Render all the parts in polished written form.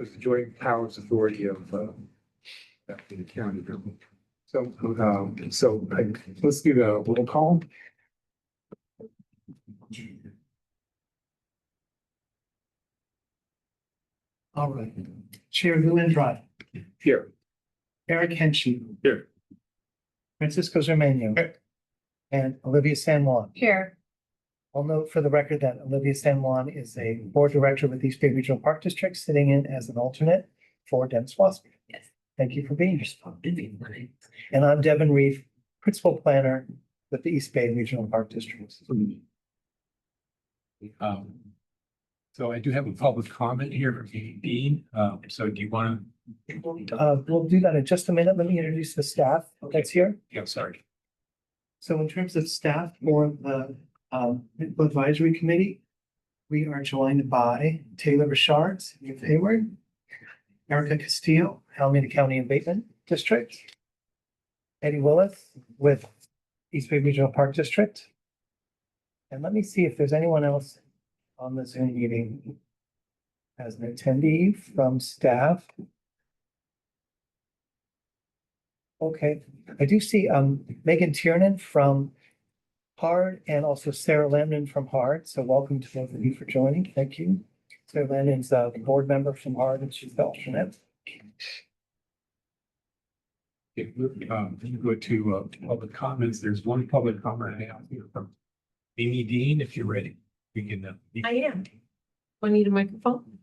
was the Joint Powers Authority of the county government. Let's do the roll call. All right. Chair Lewin-Drive, Here. Eric Henshey. Here. Francisco Zermania. Here. And Olivia San Juan. Here. I'll note for the record that Olivia San Juan is a board director with East Bay Regional Park District, sitting in as an alternate for Dennis Wasp. Yes. Thank you for being here. And I'm Devin Reeve, principal planner with the East Bay Regional Park District. So I do have a public comment here from Dean. So do you want to? We'll do that in just a minute. Let me introduce the staff that's here. Yeah, sorry. So in terms of staff for the advisory committee, we are joined by Taylor Richard, with Hayward, Erica Castillo, Alameda County Abatement District, Eddie Willis with East Bay Regional Park District. And let me see if there's anyone else on the Zoom meeting as an attendee from staff. Okay, I do see Megan Tiernan from HARD and also Sarah Lamnon from HARD. So welcome to both of you for joining. Thank you. Sarah Lamnon's the board member from HARD and she's the alternate. Okay, you go to public comments. There's one public comment I have here from Amy Dean, if you're ready. We can. I am. Do I need a microphone?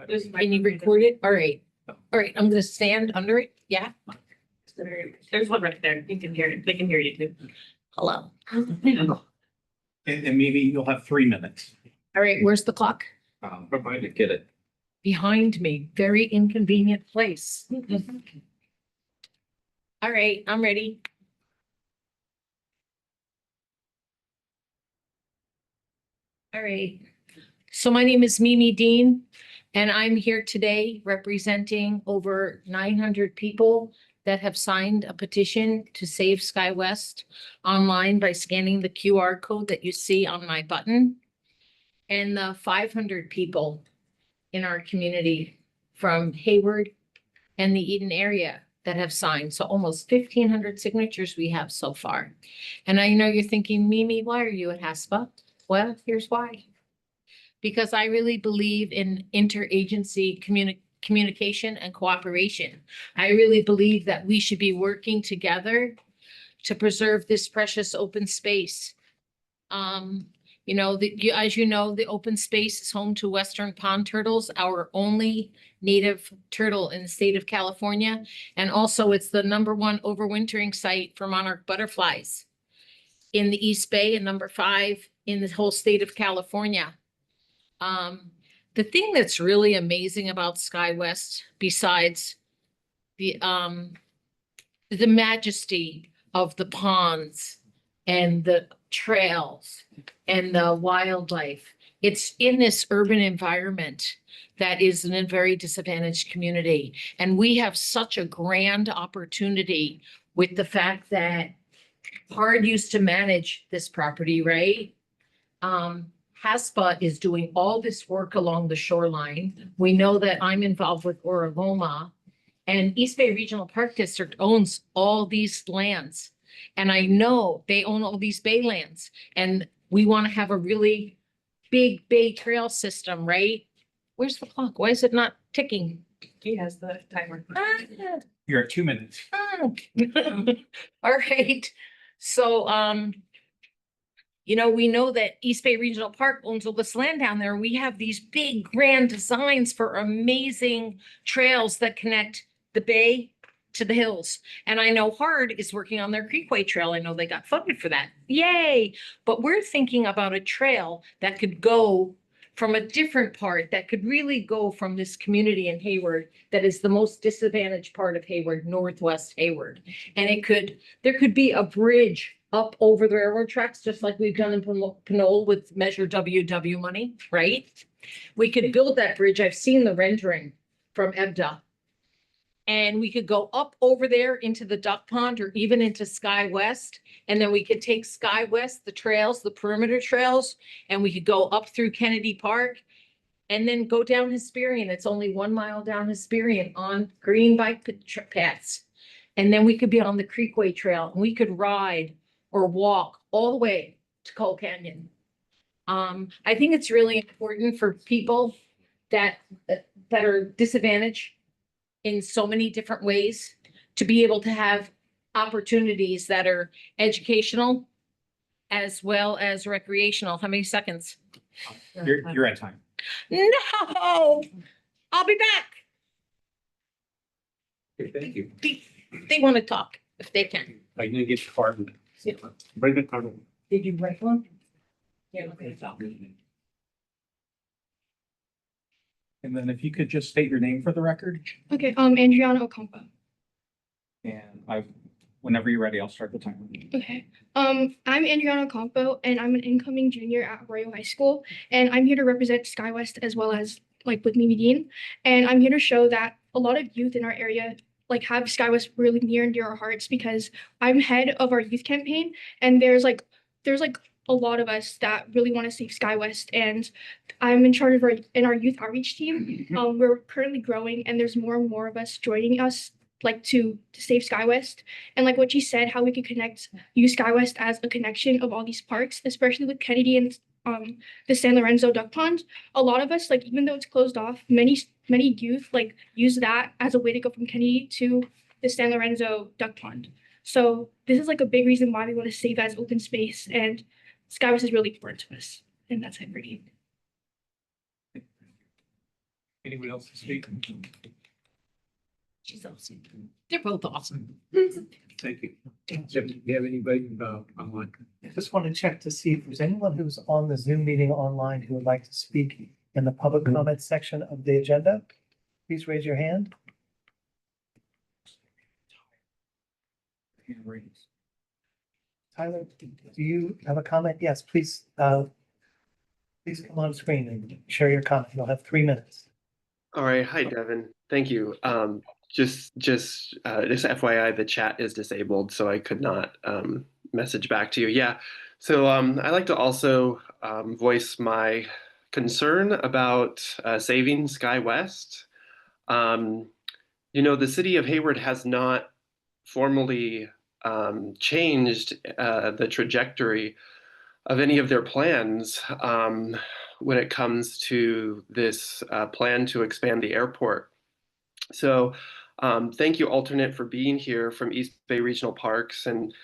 Can you record it? All right. All right, I'm gonna stand under it. Yeah. There's one right there. You can hear it. They can hear you too. Hello. And maybe you'll have 3 minutes. All right, where's the clock? Remind to get it. Behind me. Very inconvenient place. All right, I'm ready. All right. So my name is Mimi Dean, and I'm here today representing over 900 people that have signed a petition to save SkyWest online by scanning the QR code that you see on my button. And the 500 people in our community from Hayward and the Eden area that have signed. So almost 1,500 signatures we have so far. And I know you're thinking, Mimi, why are you at HASPA? Well, here's why. Because I really believe in interagency communication and cooperation. I really believe that we should be working together to preserve this precious open space. You know, as you know, the open space is home to western pond turtles, our only native turtle in the state of California. And also it's the #1 overwintering site for monarch butterflies in the East Bay and #5 in the whole state of California. The thing that's really amazing about SkyWest, besides the majesty of the ponds and the trails and the wildlife, it's in this urban environment that is in a very disadvantaged community. And we have such a grand opportunity with the fact that HARD used to manage this property, right? HASPA is doing all this work along the shoreline. We know that I'm involved with Oraloma, and East Bay Regional Park District owns all these lands. And I know they own all these bay lands, and we want to have a really big bay trail system, right? Where's the clock? Why is it not ticking? He has the timer. You're at 2 minutes. All right. So, you know, we know that East Bay Regional Park owns all this land down there. We have these big grand designs for amazing trails that connect the bay to the hills. And I know HARD is working on their Creekway Trail. I know they got funded for that. Yay. But we're thinking about a trail that could go from a different part, that could really go from this community in Hayward that is the most disadvantaged part of Hayward, Northwest Hayward. And there could be a bridge up over the railroad tracks, just like we've done in Pinole with Measure WW money, right? We could build that bridge. I've seen the rendering from EBDA. And we could go up over there into the duck pond or even into SkyWest. And then we could take SkyWest, the trails, the perimeter trails, and we could go up through Kennedy Park and then go down Hesperian. It's only 1 mile down Hesperian on green bike paths. And then we could be on the Creekway Trail and we could ride or walk all the way to Coal Canyon. I think it's really important for people that are disadvantaged in so many different ways to be able to have opportunities that are educational as well as recreational. How many seconds? You're at time. No, I'll be back. Okay, thank you. They want to talk if they can. I'm gonna get the card. Yeah. Bring the card. Did you write one? Yeah. And then if you could just state your name for the record, Okay, Adriana Ocampo. and whenever you're ready, I'll start the timer. Okay. I'm Adriana Ocampo and I'm an incoming junior at Arroyo High School. And I'm here to represent SkyWest as well as like with Mimi Dean. And I'm here to show that a lot of youth in our area like have SkyWest really near and dear our hearts because I'm head of our youth campaign and there's like a lot of us that really want to save SkyWest, and I'm in charge of our youth outreach team. We're currently growing, and there's more and more of us joining us, like to save SkyWest. And like what she said, how we could use SkyWest as a connection of all these parks, especially with Kennedy and the San Lorenzo Duck Pond. A lot of us, like even though it's closed off, many youth like use that as a way to go from Kennedy to the San Lorenzo Duck Pond. So this is like a big reason why we want to save that as open space, and SkyWest is really important to us, and that's it for me. Anyone else to speak? She's awesome. They're both awesome. Thank you. Jeff, do you have anybody online? I just want to check to see if there's anyone who's on the Zoom meeting online who would like to speak in the public comment section of the agenda. Please raise your hand. Tyler, do you have a comment? Yes, please, please come on screen and share your comment. You'll have 3 minutes. All right. Hi, Devin. Thank you. Just FYI, the chat is disabled, so I could not message back to you. Yeah. So I like to also voice my concern about saving SkyWest. The city of Hayward has not formally changed the trajectory of any of their plans when it comes to this plan to expand the airport. So thank you, alternate, for being here from East Bay Regional Parks. And,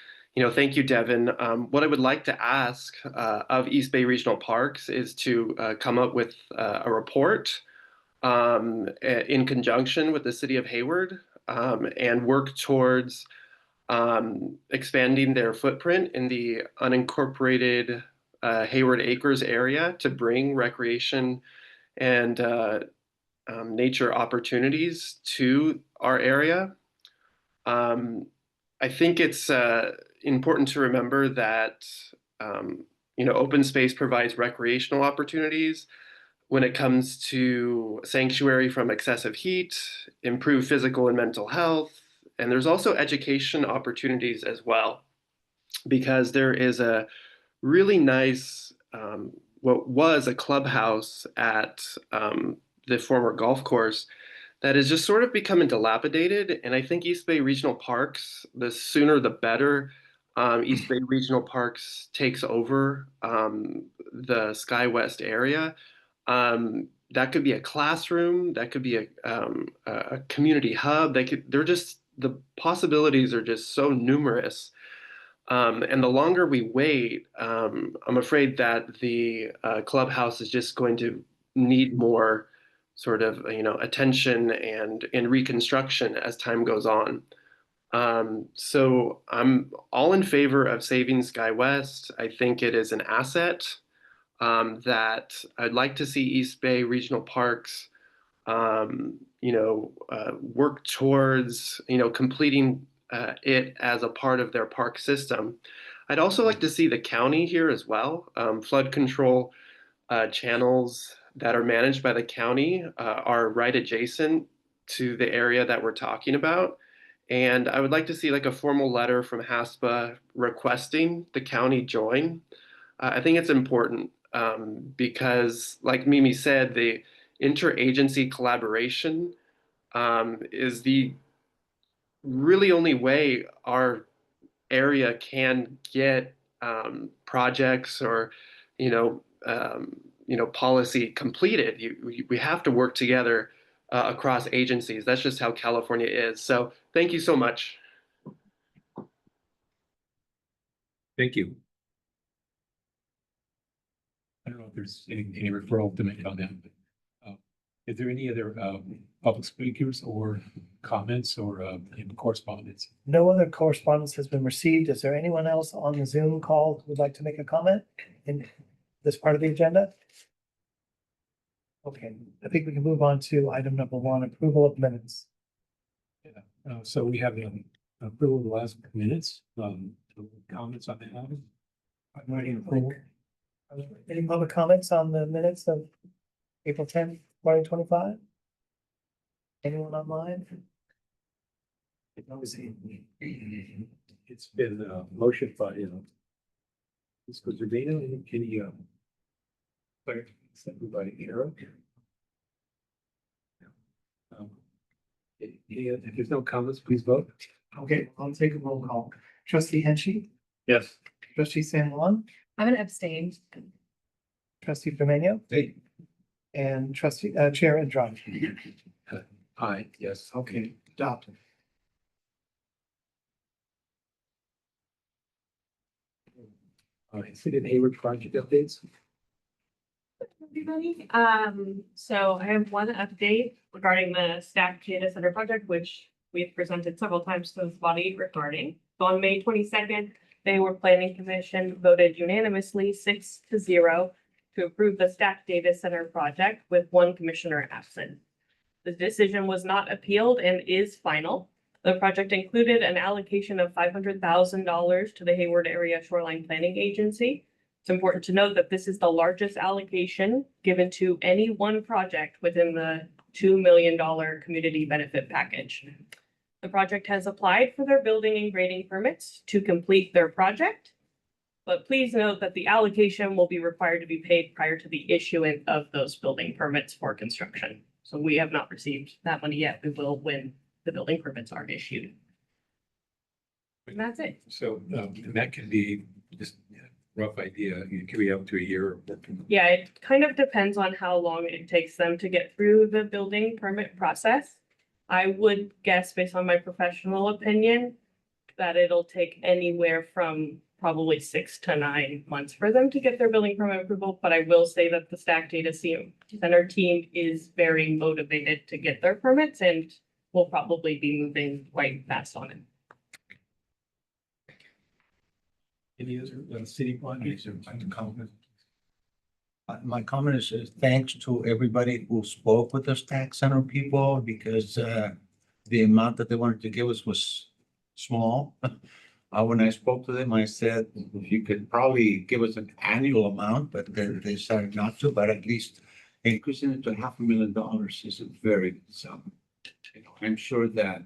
thank you, Devin. What I would like to ask of East Bay Regional Parks is to come up with a report in conjunction with the city of Hayward and work towards expanding their footprint in the unincorporated Hayward Acres area to bring recreation and nature opportunities to our area. I think it's important to remember that open space provides recreational opportunities when it comes to sanctuary from excessive heat, improved physical and mental health, and there's also education opportunities as well, because there is a really nice, what was a clubhouse at the former golf course that is just sort of becoming dilapidated. And I think East Bay Regional Parks, the sooner the better, East Bay Regional Parks takes over the SkyWest area. That could be a classroom, that could be a community hub. The possibilities are just so numerous. And the longer we wait, I'm afraid that the clubhouse is just going to need more sort of, attention and reconstruction as time goes on. So I'm all in favor of saving SkyWest. I think it is an asset that I'd like to see East Bay Regional Parks, work towards, completing it as a part of their park system. I'd also like to see the county here as well. Flood control channels that are managed by the county are right adjacent to the area that we're talking about. And I would like to see like a formal letter from HASPA requesting the county join. I think it's important. because like Mimi said, the interagency collaboration is the really only way our area can get projects or, policy completed. We have to work together across agencies. That's just how California is. So thank you so much. Thank you. I don't know if there's any referral to make on that, but is there any other public speakers or comments or correspondence? No other correspondence has been received. Is there anyone else on the Zoom call who would like to make a comment in this part of the agenda? Okay, I think we can move on to item number 1, approval of minutes. So we have approval of the last minutes, comments on that item? I'm ready to approve. Any public comments on the minutes of April 10th, 2025? Anyone online? It's been motioned by, Ms. Cuzzardino, can you, seconded by Eric. If there's no comments, please vote. Okay, I'll take a roll call. Trustee Henchy, Yes. trustee San Juan, I'm gonna abstain. trustee Dominio, Hey. and trustee, chair Andrade. Aye, yes. Okay, adopted. City and Hayward project updates. Everybody, so I have one update regarding the staff data center project, which we've presented several times to this body regarding. So on May 22nd, the Hayward Planning Commission voted unanimously 6-0 to approve the staff data center project with one commissioner absent. The decision was not appealed and is final. The project included an allocation of $500,000 to the Hayward Area Shoreline Planning Agency. It's important to note that this is the largest allocation given to any one project within the $2 million community benefit package. The project has applied for their building and grading permits to complete their project. But please note that the allocation will be required to be paid prior to the issuance of those building permits for construction. So we have not received that money yet. We will when the building permits are issued. And that's it. So and that can be just rough idea. It could be up to a year. Yeah, it kind of depends on how long it takes them to get through the building permit process. I would guess, based on my professional opinion, that it'll take anywhere from probably 6 to 9 months for them to get their building permit approval. But I will say that the Stack Data Center team is very motivated to get their permits and will probably be moving quite fast on it. Any other city projects or comment? My comment is thanks to everybody who spoke with the Stack Center people because the amount that they wanted to give us was small. When I spoke to them, I said, if you could probably give us an annual amount, but they decided not to, but at least increasing it to $500,000 is a very good sum. I'm sure that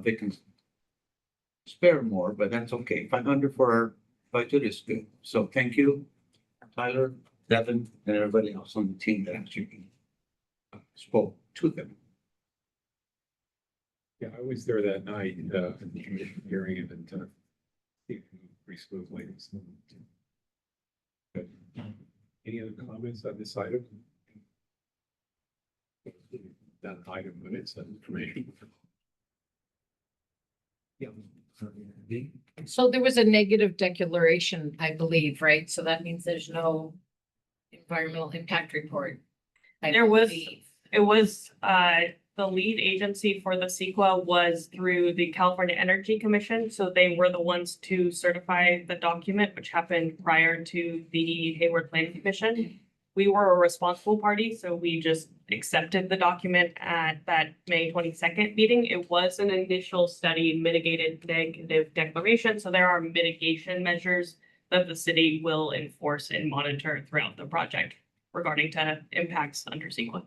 they can spare more, but that's okay. 500 for our budget is good. So thank you, Tyler, Devin, and everybody else on the team that actually spoke to them. Yeah, I was there that night, in the commission hearing it and pretty smoothly. Good. Any other comments on this item? That item, but it's information. Yeah. So there was a negative declaration, I believe, right? So that means there's no environmental impact report. I There was- believe. It was, the lead agency for the CEQA was through the California Energy Commission. So they were the ones to certify the document, which happened prior to the Hayward Planning Commission. We were a responsible party, so we just accepted the document at that May 22nd meeting. It was an initial study mitigated negative declaration, so there are mitigation measures that the city will enforce and monitor throughout the project regarding to impacts under CEQA.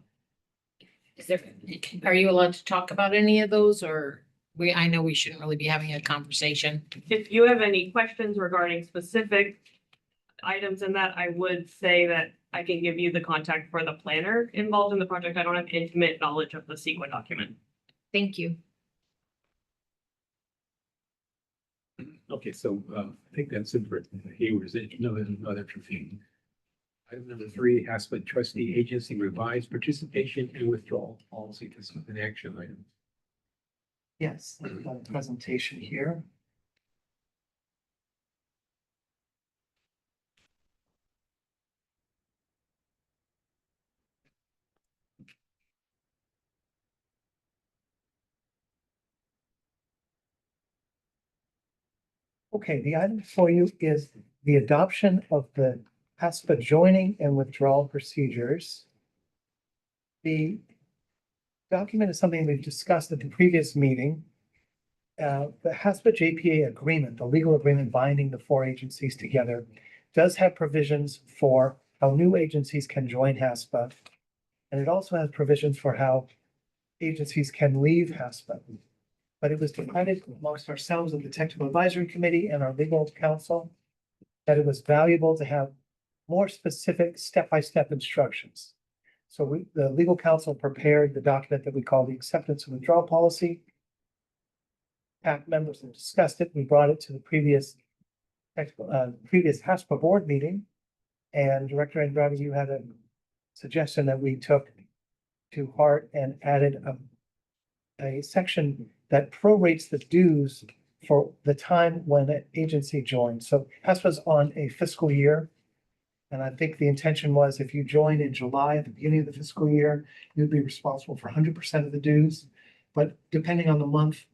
Are you allowed to talk about any of those or I know we shouldn't really be having a conversation. If you have any questions regarding specific items in that, I would say that I can give you the contact for the planner involved in the project. I don't have intimate knowledge of the CEQA document. Thank you. Okay, so I think that's it for Hayward's. No, there's another thing. Item number 3, HASPA trustee agency revised participation and withdrawal policy. This is an action item. Yes, I've got a presentation here. Okay, the item for you is the adoption of the HASPA joining and withdrawal procedures. The document is something we've discussed at the previous meeting. The HASPA JPA agreement, the legal agreement binding the 4 agencies together, does have provisions for how new agencies can join HASPA. And it also has provisions for how agencies can leave HASPA. But it was decided amongst ourselves of the Technical Advisory Committee and our legal counsel that it was valuable to have more specific step-by-step instructions. So the legal counsel prepared the document that we call the acceptance and withdrawal policy. PAC members have discussed it. We brought it to the previous HASPA board meeting. And Director Andrade, you had a suggestion that we took to heart and added a section that prorates the dues for the time when an agency joins. So HASPA's on a fiscal year. And I think the intention was if you join in July at the beginning of the fiscal year, you'd be responsible for 100% of the dues. But depending on the month,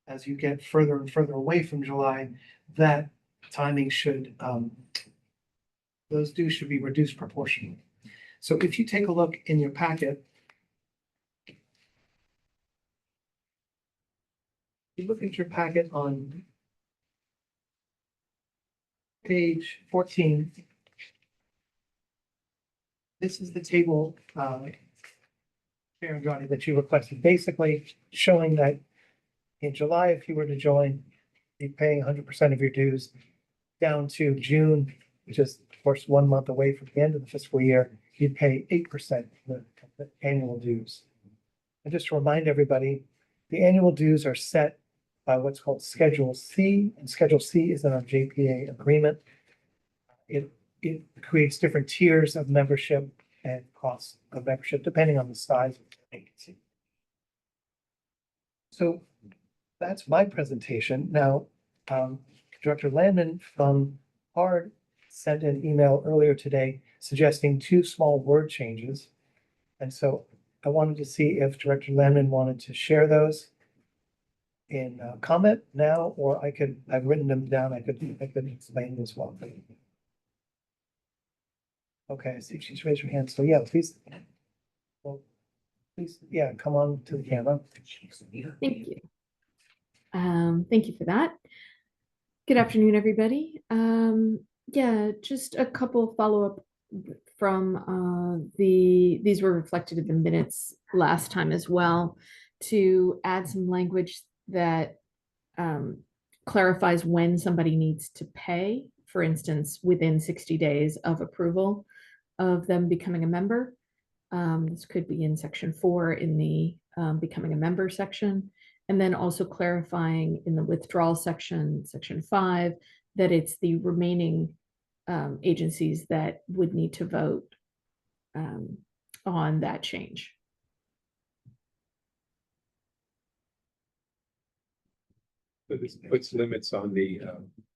as you get further and further away from July, that timing should, those dues should be reduced proportionally. So if you take a look in your packet, you look at your packet on page 14. This is the table, Chair Andrade, that you requested, basically showing that in July, if you were to join, you're paying 100% of your dues down to June, which is of course 1 month away from the end of the fiscal year, you'd pay 8% of the annual dues. And just to remind everybody, the annual dues are set by what's called Schedule C, and Schedule C is in our JPA agreement. It creates different tiers of membership and costs of membership depending on the size of the agency. So that's my presentation. Now, Director Landman from HARD sent an email earlier today suggesting 2 small word changes. And so I wanted to see if Director Landman wanted to share those in comment now, or I've written them down. I could explain this one. Okay, I see she's raised her hand. So yeah, please. Well, please, yeah, come on to the camera. Thank you. Thank you for that. Good afternoon, everybody. Yeah, just a couple follow-up from these were reflected in the minutes last time as well, to add some language that clarifies when somebody needs to pay, for instance, within 60 days of approval of them becoming a member. This could be in section 4 in the becoming a member section. And then also clarifying in the withdrawal section, section 5, that it's the remaining agencies that would need to vote on that change. So this puts limits on the,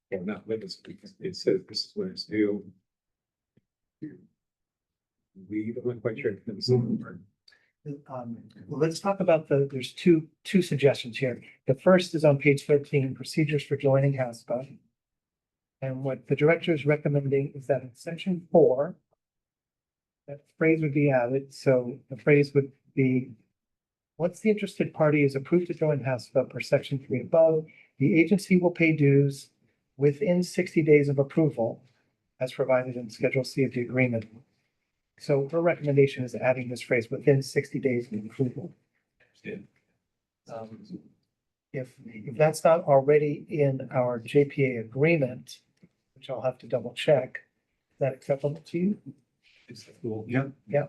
well, not limits, because it says this is when it's due. I'm not quite sure. Well, let's talk about there's two suggestions here. The first is on page 13, procedures for joining HASPA. And what the director is recommending is that in section 4, that phrase would be added. So the phrase would be, once the interested party is approved to join HASPA per section 3 above, the agency will pay dues within 60 days of approval as provided in Schedule C of the agreement. So her recommendation is adding this phrase within 60 days of approval. If that's not already in our JPA agreement, which I'll have to double check, that acceptable to you? It's cool. Yeah. Yeah.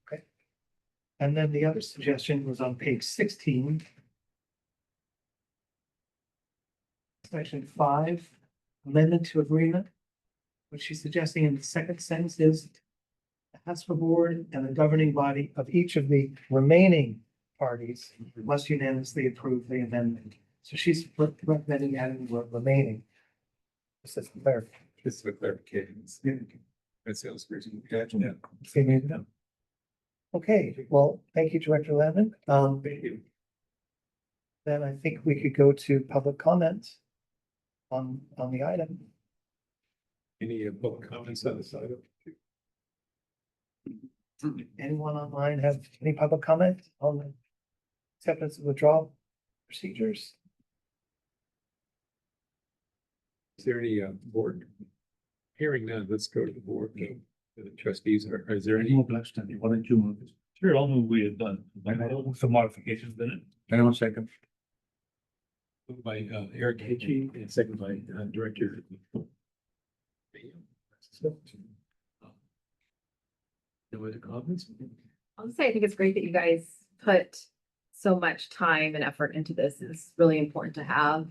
Okay. And then the other suggestion was on page 16. Section 5, amendment to agreement. What she's suggesting in the second sentence is the HASPA board and the governing body of each of the remaining parties must unanimously approve the amendment. So she's recommending adding the word remaining. This is clear. Just for clarification. That's the illustration. Yeah. Okay, well, thank you, Director Levin. Thank you. Then I think we could go to public comments on the item. Any public comments on this item? Anyone online have any public comment on the acceptance of withdrawal procedures? Is there any board? Hearing none, let's go to the board. The trustees, is there any? Blackstone, why don't you move this? Sure, I'll move we have done, some modifications in it. Anyone second? Moved by Eric Hitchie and second by Director. No other comments? I'll just say, I think it's great that you guys put so much time and effort into this. It's really important to have.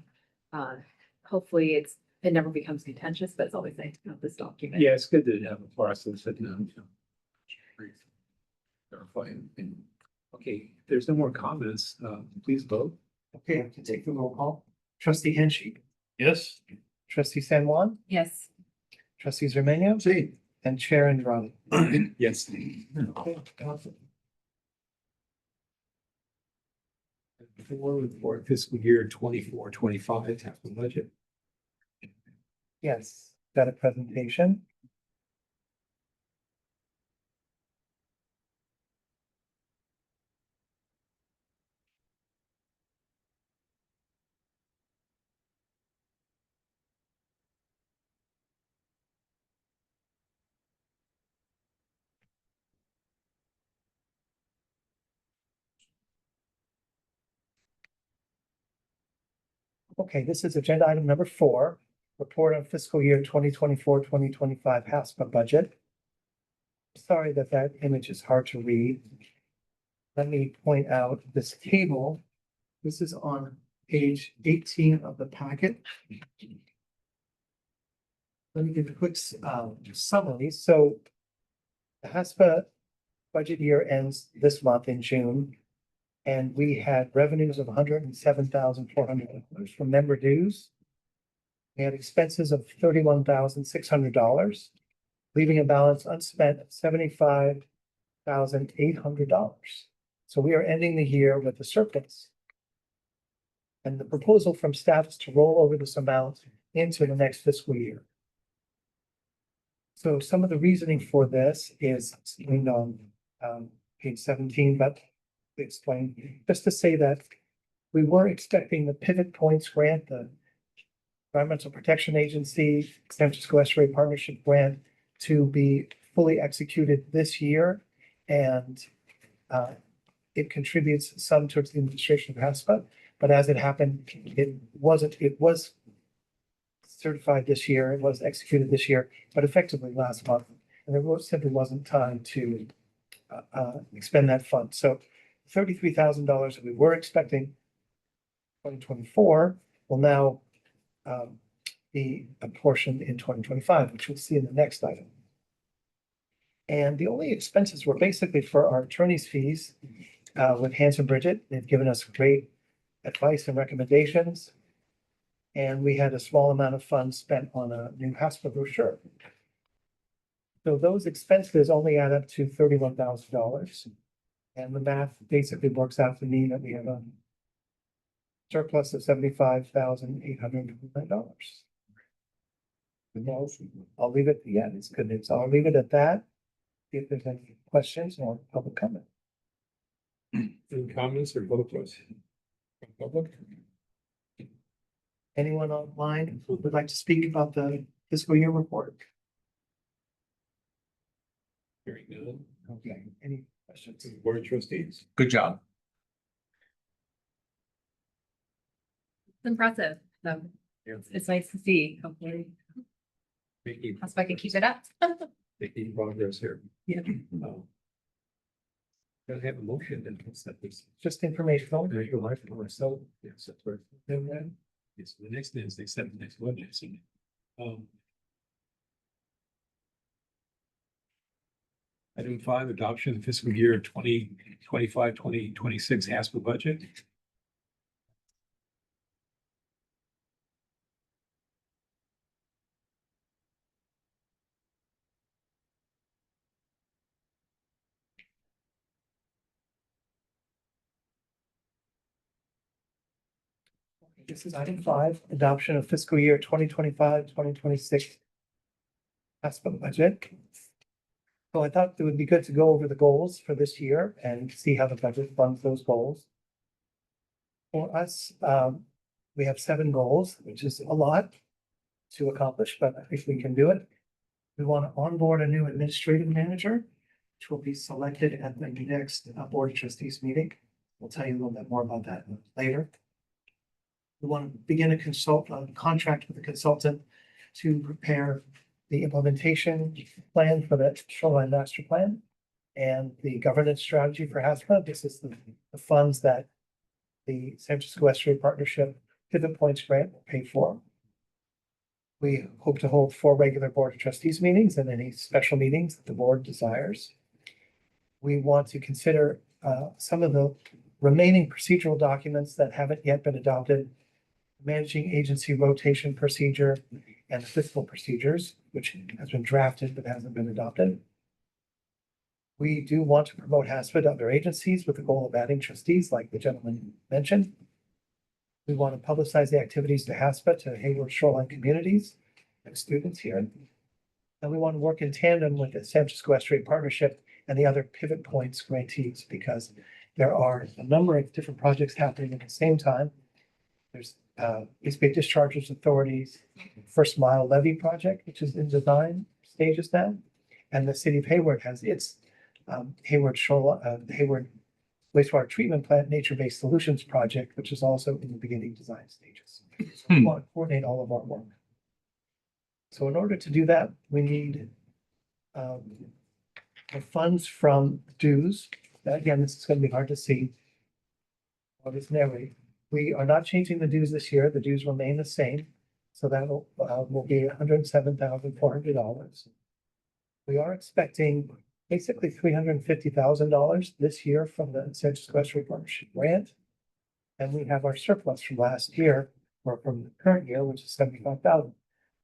Hopefully it never becomes contentious, but it's always nice to have this document. Yeah, it's good to have a process that, verify and, okay, if there's no more comments, please vote. Okay, I can take the roll call. Trustee Henshey, Yes. trustee San Juan, Yes. trustee Zermaino, See. and Chair Andrade. Yes. For fiscal year 24-25, half the budget. Yes, got a presentation. Okay, this is agenda item number 4, report on fiscal year 2024-2025 HASPA budget. Sorry that image is hard to read. Let me point out this table. This is on page 18 of the packet. Let me give a quick summary. So the HASPA budget year ends this month in June. And we had revenues of $107,400 from member dues. We had expenses of $31,600, leaving a balance unspent of $75,800. So we are ending the year with a surplus. And the proposal from staff is to roll over this amount into the next fiscal year. So some of the reasoning for this is explained on page 17, but explain, just to say that we were expecting the Pivot Points grant, the Environmental Protection Agency, San Francisco Estuary Partnership grant, to be fully executed this year. And it contributes some towards the administration of HASPA, but as it happened, it was certified this year, it was executed this year, but effectively last month. And there simply wasn't time to expend that fund. So $33,000 that we were expecting 2024 will now be apportioned in 2025, which we'll see in the next item. And the only expenses were basically for our attorney's fees with Hans and Bridget. They've given us great advice and recommendations. And we had a small amount of funds spent on a new HASPA brochure. So those expenses only add up to $31,000. And the math basically works out to mean that we have a surplus of $75,809. I'll leave it, yeah, it's good news. I'll leave it at that. See if there's any questions or public comment. Any comments or public questions? Public? Anyone online who would like to speak about the fiscal year report? Hearing none. Okay, any questions? Board of Trustees. Good job. It's impressive. So it's nice to see. Hopefully. Making, If I can keep it up. making progress here. Yeah. Gotta have a motion and accept this. Just informational. There you go, right, so, yes, that's right. Yes, the next is they accept the next budget. So, Item 5, adoption of fiscal year 2025-2026 HASPA budget. This is item 5, adoption of fiscal year 2025-2026 HASPA budget. So I thought it would be good to go over the goals for this year and see how the budget funds those goals. For us, we have 7 goals, which is a lot to accomplish, but I think we can do it. We want to onboard a new administrative manager, which will be selected at the next Board of Trustees meeting. We'll tell you a little bit more about that later. We want to begin a contract with a consultant to prepare the implementation plan for the shoreline master plan and the governance strategy for HASPA. This is the funds that the San Francisco Estuary Partnership Pivot Points grant will pay for. We hope to hold 4 regular Board of Trustees meetings and any special meetings that the board desires. We want to consider some of the remaining procedural documents that haven't yet been adopted, managing agency rotation procedure and the fiscal procedures, which has been drafted but hasn't been adopted. We do want to promote HASPA to other agencies with the goal of adding trustees like the gentleman mentioned. We want to publicize the activities to HASPA to Hayward shoreline communities and students here. And we want to work in tandem with the San Francisco Estuary Partnership and the other Pivot Points grantees because there are a number of different projects happening at the same time. There's East Bay Discharges Authority's First Mile Levee project, which is in design stages now. And the city of Hayward has its Hayward Wastewater Treatment Plant Nature-Based Solutions project, which is also in the beginning design stages. So we want to coordinate all of our work. So in order to do that, we need the funds from dues. Again, this is going to be hard to see. Well, this narrate. We are not changing the dues this year. The dues remain the same. So that will be $107,400. We are expecting basically $350,000 this year from the San Francisco Estuary Partnership grant. And we have our surplus from last year, or from the current year, which is $75,000.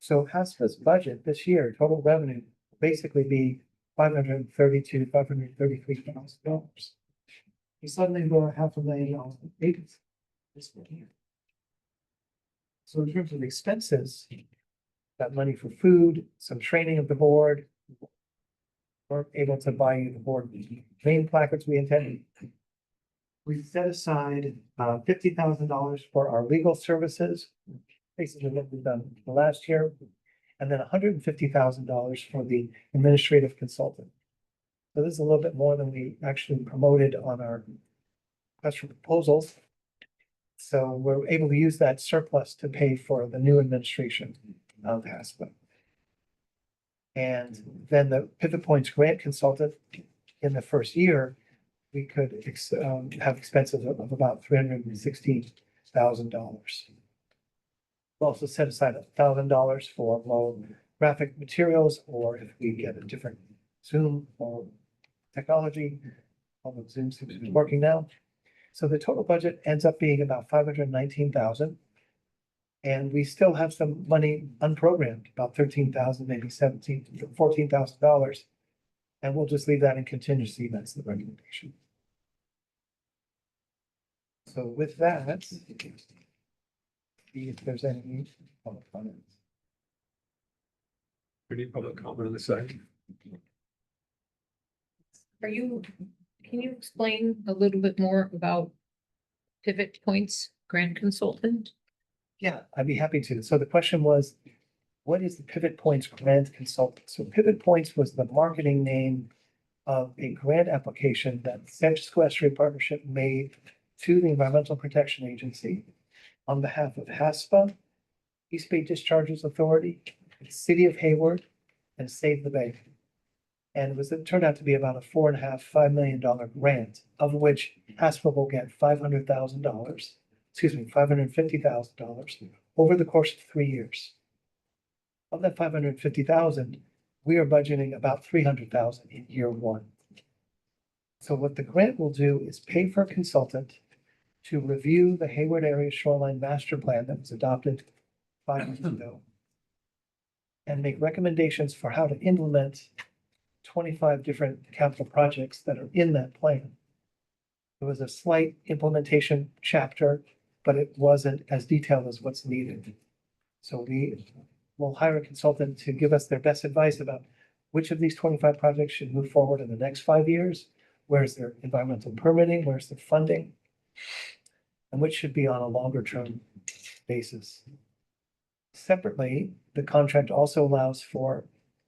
So HASPA's budget this year, total revenue, will basically be $533,000. We suddenly go $500,000 in savings this year. So in terms of expenses, got money for food, some training of the board. We're able to buy the board main placards we intended. We set aside $50,000 for our legal services, basically what we've done the last year, and then $150,000 for the administrative consultant. So this is a little bit more than we actually promoted on our request for proposals. So we're able to use that surplus to pay for the new administration of HASPA. And then the Pivot Points grant consultant in the first year, we could have expenses of about $316,000. We'll also set aside $1,000 for low graphic materials, or if we get a different Zoom or technology, although Zoom seems to be working now. So the total budget ends up being about $519,000. And we still have some money unprogrammed, about $13,000, maybe $14,000. And we'll just leave that in contingency. That's the recommendation. So with that, see if there's any public comments. Any public comment on the side? Can you explain a little bit more about Pivot Points grant consultant? Yeah, I'd be happy to. So the question was, what is the Pivot Points grant consultant? So Pivot Points was the marketing name of a grant application that the San Francisco Estuary Partnership made to the Environmental Protection Agency on behalf of HASPA, East Bay Discharges Authority, City of Hayward, and Save the Bay. And it turned out to be about a $4.5 million grant, of which HASPA will get $500,000, $550,000 over the course of 3 years. Of that 550,000, we are budgeting about 300,000 in year one. So what the grant will do is pay for a consultant to review the Hayward Area Shoreline Master Plan that was adopted 5 years ago and make recommendations for how to implement 25 different capital projects that are in that plan. It was a slight implementation chapter, but it wasn't as detailed as what's needed. So we will hire a consultant to give us their best advice about which of these 25 projects should move forward in the next 5 years, where's their environmental permitting, where's their funding, and which should be on a longer term basis. Separately, the contract also allows for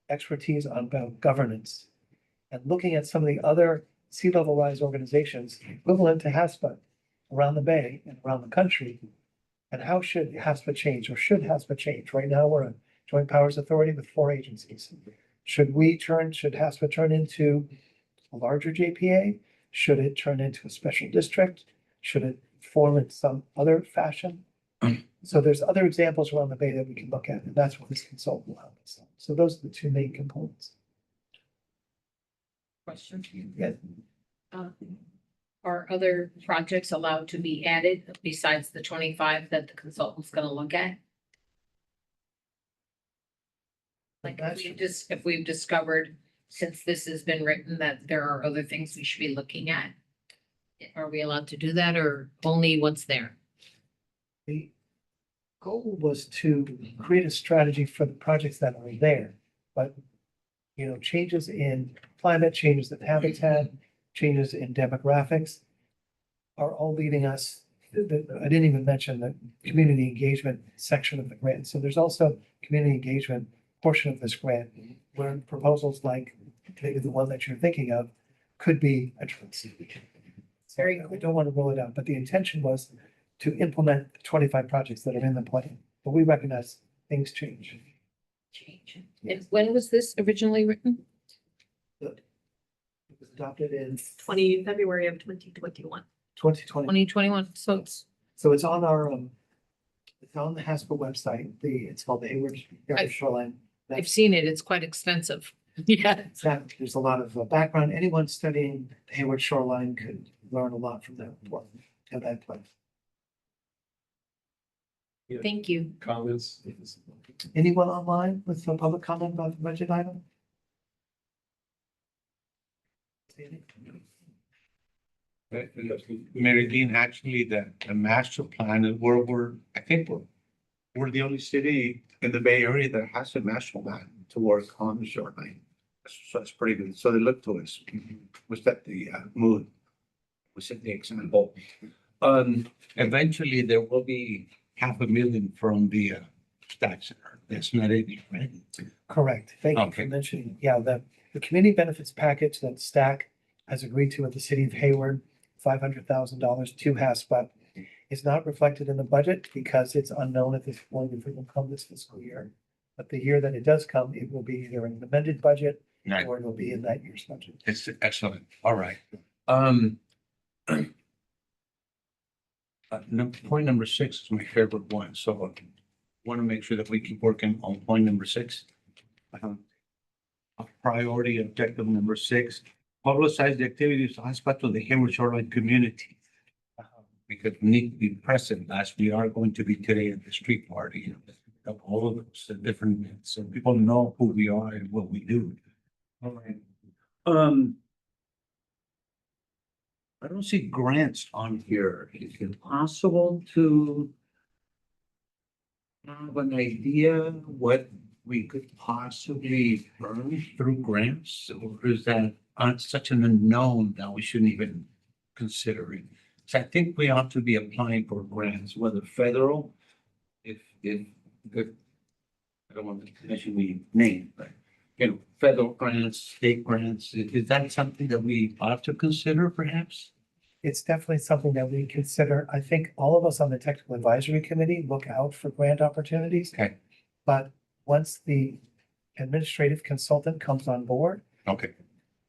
expertise on governance and looking at some of the other sea level rise organizations equivalent to HASPA around the bay and around the country. And how should HASPA change, or should HASPA change? Right now, we're a joint powers authority with 4 agencies. Should HASPA turn into a larger JPA? Should it turn into a special district? Should it form in some other fashion? So there's other examples around the bay that we can look at, and that's what this consultant will help us on. So those are the two main components. Question. Yeah. Are other projects allowed to be added besides the 25 that the consultant's gonna look at? Like if we've discovered, since this has been written, that there are other things we should be looking at. Are we allowed to do that, or only what's there? The goal was to create a strategy for the projects that are there, but changes in climate, changes in habitat, changes in demographics are all leading us. I didn't even mention the community engagement section of the grant. So there's also community engagement portion of this grant where proposals like maybe the one that you're thinking of could be addressed. Very I don't want to roll it out, but the intention was to implement the 25 projects that are in the plan. But we recognize things change. And when was this originally written? It was adopted in February of 2021. 2020. 2021, so So it's on our, it's on the HASPA website. It's called the Hayward Area Shoreline. I've seen it, it's quite extensive. Yeah. There's a lot of background. Anyone studying the Hayward Shoreline could learn a lot from that report and that place. Thank you. Comments? Anyone online with some public comment about the budget item? Mary Dean, actually, the master plan, is I think we're the only city in the Bay Area that has a master plan to work on the shoreline. So that's pretty good. So they look to us. We set the mood. We set the example. Eventually, there will be $500,000 from the stack center. That's not it, right? Correct. Thank you for Okay. mentioning. Yeah, the community benefits package that STAC has agreed to with the city of Hayward, $500,000 to HASPA, is not reflected in the budget because it's unknown at this point if it will come this fiscal year. But the year that it does come, it will be either in an amended budget Right. or it will be in that year's budget. It's excellent. All right. Point number 6 is my favorite one. So I want to make sure that we keep working on point number 6. Priority objective number 6, publicize the activities of HASPA to the Hayward Shoreline community. Because we need to be present as we are going to be today at the street party. Of all of those different, so people know who we are and what we do. All right. I don't see grants on here. Is it possible to have an idea what we could possibly earn through grants? Or is that such an unknown that we shouldn't even consider it? So I think we ought to be applying for grants, whether federal, if I don't want to mention the name, but federal grants, state grants, is that something that we ought to consider perhaps? It's definitely something that we consider. I think all of us on the technical advisory committee look out for grant opportunities. Okay. But once the administrative consultant comes on board, Okay.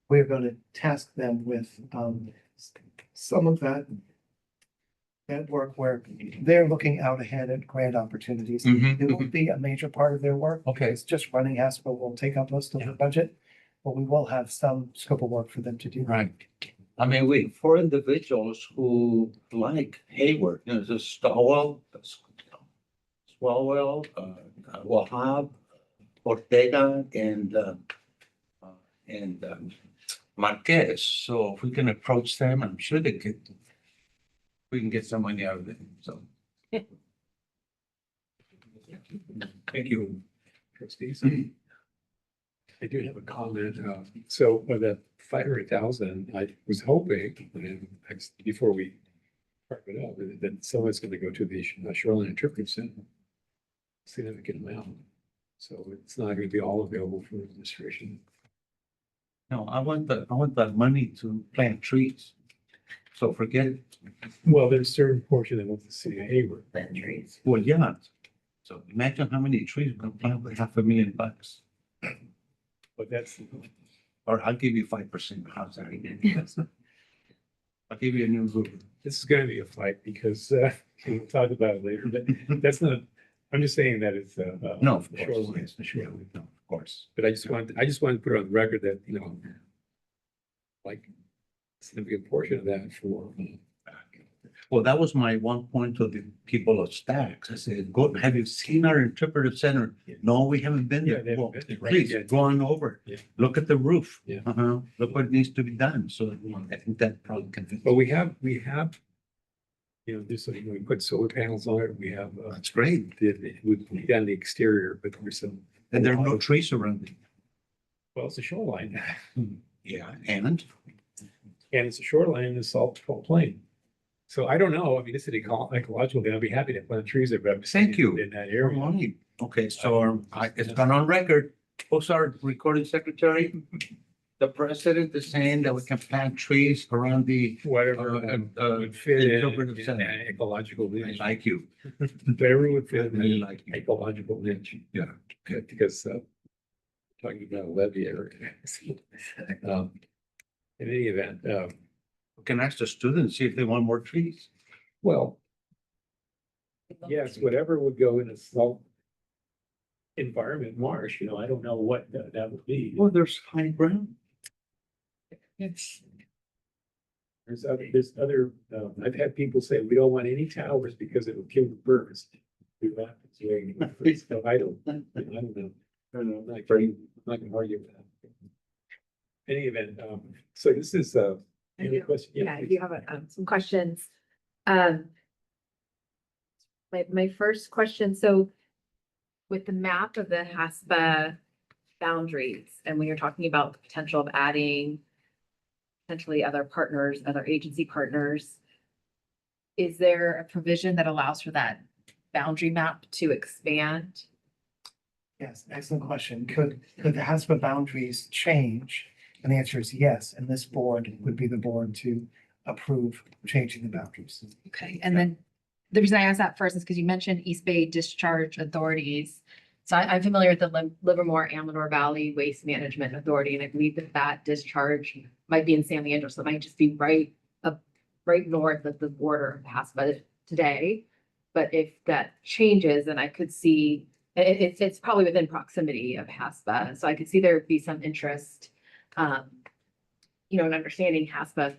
we're going to task them with some of that work where they're looking out ahead at grant opportunities. It won't be a major part of their work. Okay. It's just running HASPA will take up most of the budget, but we will have some scope of work for them to do. Right. I mean, for individuals who like Hayward, you know, the Stowell, Swalwell, Wahab, Ortega, and Marquez. So if we can approach them, I'm sure we can get some money out of them, so. Thank you, trustees. I do have a comment. So with the 500,000, I was hoping, before we carve it up, that someone's going to go to the Shoreline Interpretive Center. Significant amount. So it's not going to be all available for administration. No, I want that money to plant trees. So forget it. Well, there's a certain portion that wants to see Hayward. Plant trees. Well, yeah. So imagine how many trees we can plant with $500,000. But that's, Or I'll give you 5%. How's that? I'll give you a new roof. this is going to be a fight because we'll talk about it later, but that's not, I'm just saying that it's No, of course. shoreline. Yes, shoreline. No, of course. But I just wanted to put it on the record that, you know, like a significant portion of that for, Well, that was my one point to the people of Stacks. I said, go, have you seen our interpretive center? Yeah. No, we haven't been Yeah, there. they haven't Well, been there, right, please, yeah. go on over. Yeah. Look at the roof. Yeah. Look what needs to be done. So I think that probably convinces. but we have, you know, we put solar panels on it. We have, That's great. we've done the exterior, but there's some, And there are no trees around it. well, it's a shoreline. Yeah, and And it's a shoreline in the salt plain. So I don't know, I mean, this is ecological, I'd be happy to plant trees there, but. Thank you. In that area. Okay, so it's gone on record. Who's our recording secretary? The president is saying that we can plant trees around the, Whatever would fit in interpretive an center. ecological I niche, like you. whatever would I fit in really an like you. ecological niche. Yeah. Good, because, talking about a levy area. In any event, We can ask the students, see if they want more trees. well, yes, whatever would go in a salt environment marsh, you know, I don't know what that would be. Well, there's high ground. It's. There's other, I've had people say, we don't want any towers because it will kill the birds. So I don't know. I'm not gonna argue with that. Any event, so this is, any question? Yeah, I please. do have some questions. My first question, so with the map of the HASPA boundaries, and when you're talking about the potential of adding potentially other partners, other agency partners, is there a provision that allows for that boundary map to expand? Yes, excellent question. Could the HASPA boundaries change? And the answer is yes, and this board would be the board to approve changing the boundaries. Okay, and then the reason I asked that first is because you mentioned East Bay Discharge Authorities. So I'm familiar with the Livermore Amador Valley Waste Management Authority, and I believe that discharge might be in San Leandro, so it might just be right north of the border of HASPA today. But if that changes, then I could see, it's probably within proximity of HASPA, so I could see there would be some interest, in understanding HASPA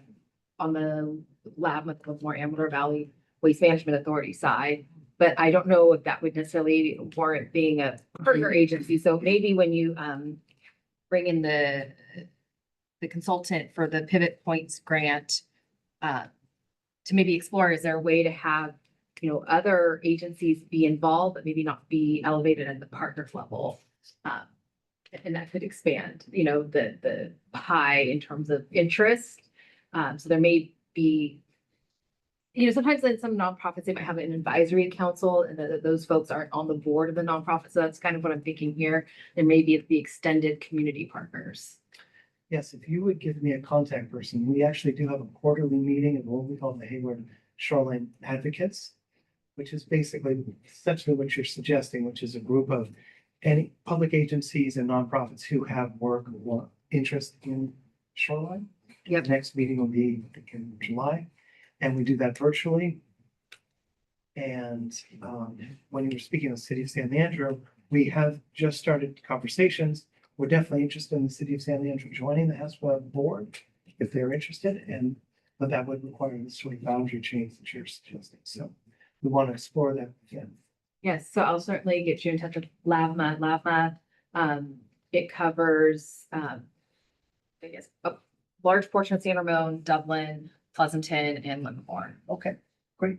on the Livermore Amador Valley Waste Management Authority side. But I don't know if that would necessarily warrant being a partner agency. So maybe when you bring in the consultant for the Pivot Points grant, to maybe explore, is there a way to have, other agencies be involved, but maybe not be elevated at the partner level? And that could expand, the pie in terms of interest. So there may be, sometimes in some nonprofits, they might have an advisory council, and those folks aren't on the board of the nonprofit. So that's kind of what I'm thinking here. There may be the extended community partners. Yes, if you would give me a contact person, we actually do have a quarterly meeting of what we call the Hayward Shoreline Advocates, which is basically essentially what you're suggesting, which is a group of any public agencies and nonprofits who have work or interest in shoreline. Yep. Next meeting will be in July, and we do that virtually. And when you were speaking of the city of San Leandro, we have just started conversations. We're definitely interested in the city of San Leandro joining the HASPA board if they're interested, but that would require the sort of boundary change that you're suggesting. So we want to explore that again. Yes, so I'll certainly get you in touch with LAVMA. LAVMA, it covers, I guess, a large portion of San Ramon, Dublin, Pleasanton, and Livermore. Okay, great.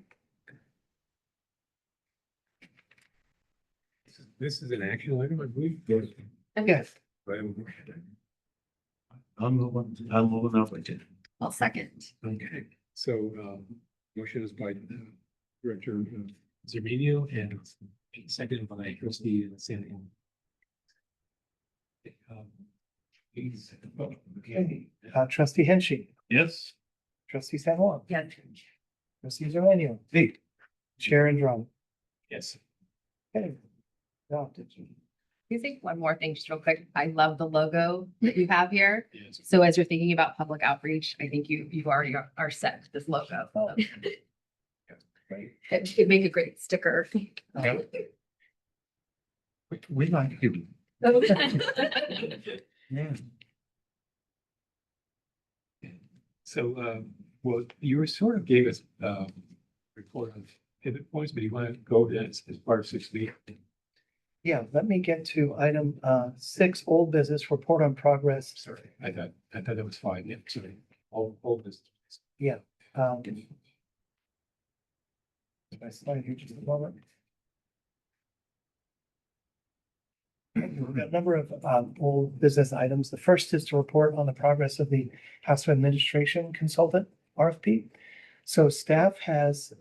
This is an action item, I believe. Yes, I'm moving up with it. I'll second. Okay, so, motion is by Director Zerminio and seconded by trustee Sandy. Please. okay. Trustee Henshi, Yes. trustee San Juan, Yes. trustee Zermanuel, Hey. Chair Andron. Yes. Okay. Adopted. Can you think one more thing, just real quick? I love the logo that you have here. Yes. So as you're thinking about public outreach, I think you already are set with this logo. Oh. Great. It'd make a great sticker. We like you. Yeah. So, well, you sort of gave us, report on pivot points, but you want to go to as part of 6B? Yeah, let me get to item 6, old business, report on progress. Sorry, I thought that was 5. Yeah, sorry. All this. Um, my slide here just a moment. We've got a number of old business items. The first is to report on the progress of the HASPA administration consultant RFP. So staff has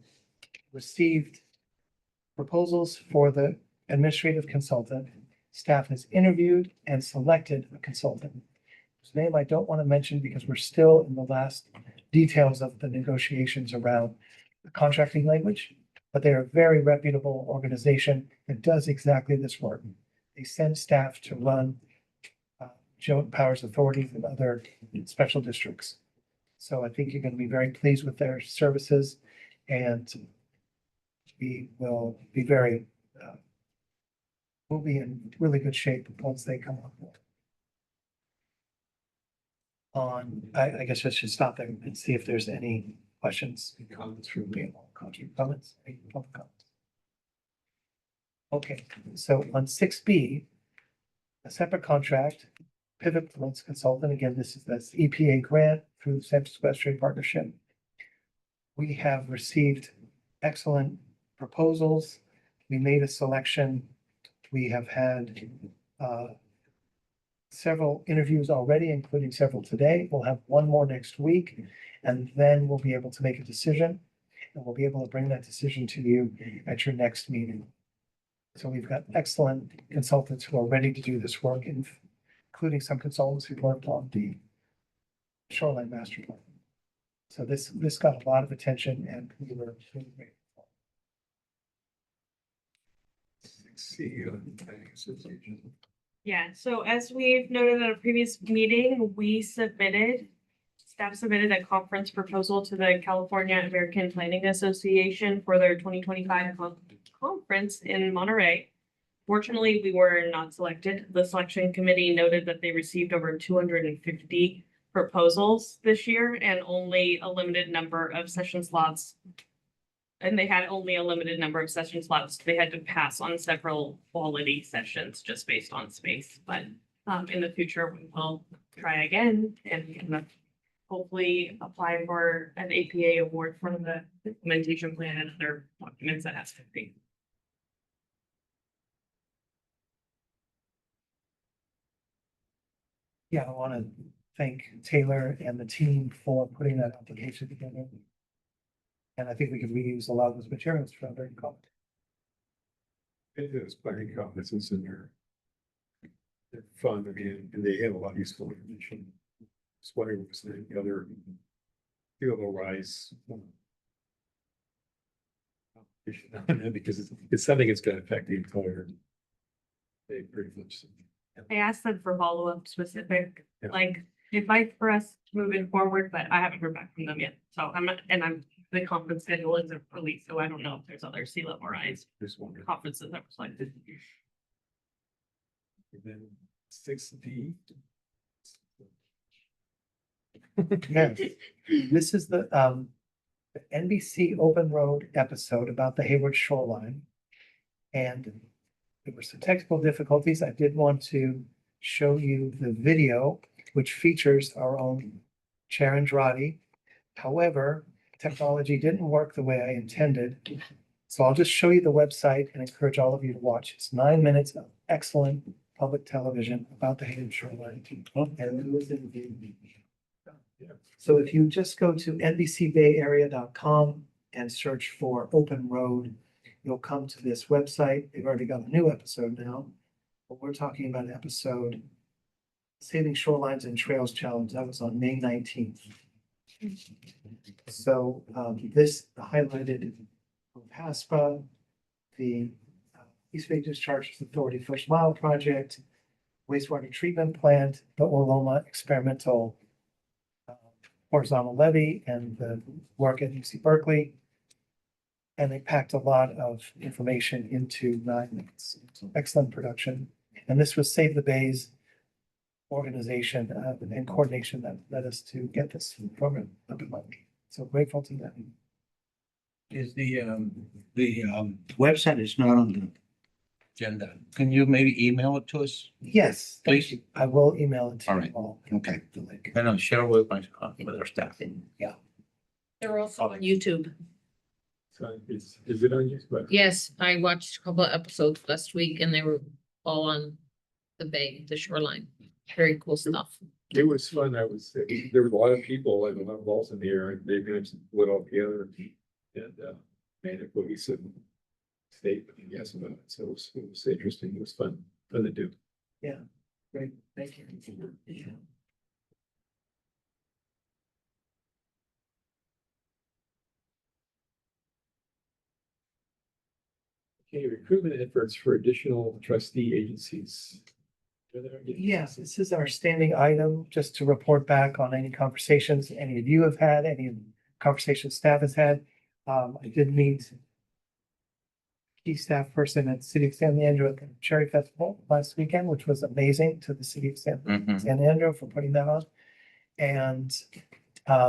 received proposals for the administrative consultant. Staff has interviewed and selected a consultant whose name I don't want to mention because we're still in the last details of the negotiations around the contracting language, but they are a very reputable organization that does exactly this work. They send staff to run joint powers authorities and other special districts. So I think you're going to be very pleased with their services, and we will be we'll be in really good shape once they come on board. I guess I should stop there and see if there's any questions, comments from people, comments, any public comments. Okay, so on 6B, a separate contract, Pivot Points Consultant, again, that's EPA grant through the San Francisco Estuary Partnership. We have received excellent proposals. We made a selection. We have had several interviews already, including several today. We'll have one more next week, and then we'll be able to make a decision. And we'll be able to bring that decision to you at your next meeting. So we've got excellent consultants who are ready to do this work, including some consultants who worked on the shoreline master plan. So this got a lot of attention, and we were really grateful. Yeah, so as we've noted at a previous meeting, staff submitted a conference proposal to the California American Planning Association for their 2025 conference in Monterey. Fortunately, we were not selected. The selection committee noted that they received over 250 proposals this year and only a limited number of session slots. And they had only a limited number of session slots. They had to pass on several quality sessions just based on space. But in the future, we will try again and hopefully apply for an APA award for the implementation plan and other documents that has to be. Yeah, I want to thank Taylor and the team for putting that application together. And I think we can reuse a lot of those materials for other comments. It is planning conferences and they're fun, I mean, and they have a lot of useful information. Just wondering if there's any other field will rise. Because it's something that's gonna affect the entire They pretty much. I asked them for follow-up specific, Yeah. like, advice for us moving forward, but I haven't heard back from them yet. So I'm not, and the conference schedule isn't released, so I don't know if there's other C-level rise Just wondering. conferences that were selected. And then 6D. Yes, this is the NBC Open Road episode about the Hayward shoreline. And there were some technical difficulties. I did want to show you the video, which features our own Chair Andrade. However, technology didn't work the way I intended. So I'll just show you the website and encourage all of you to watch. It's 9 minutes of excellent public television about the Hayward shoreline. And it was in So if you just go to NBCBayArea.com and search for Open Road, you'll come to this website. They've already got a new episode now. But we're talking about an episode Saving Shorelines and Trails Challenge. That was on May 19th. So this highlighted HASPA, the East Bay Discharge Authority First Mile Project, wastewater treatment plant, the Orloma experimental horizontal levee, and the work at UC Berkeley. And they packed a lot of information into 9 minutes. Excellent production. And this was Save the Bays organization and coordination that led us to get this program up and running. So grateful to them. Is the website is not on the agenda. Can you maybe email it to us? Yes, thank Please. you. I will email it to All you right. all. Okay. The link. And I'll share with our staff. Yeah. They're also on YouTube. So is it on YouTube? Yes, I watched a couple of episodes last week and they were all on the bay, the shoreline. Very cool stuff. It was fun. There were a lot of people and a lot of balls in the air, and they managed to put it all together and made a cohesive statement, I guess, about it. So it was interesting. It was fun to do. Great, thank you. Okay, recruitment efforts for additional trustee agencies. Yes, this is our standing item, just to report back on any conversations any of you have had, any conversations staff has had. I did meet key staff person at City of San Leandro at the Cherry Festival last weekend, which was amazing to the City of San Leandro for putting that on. And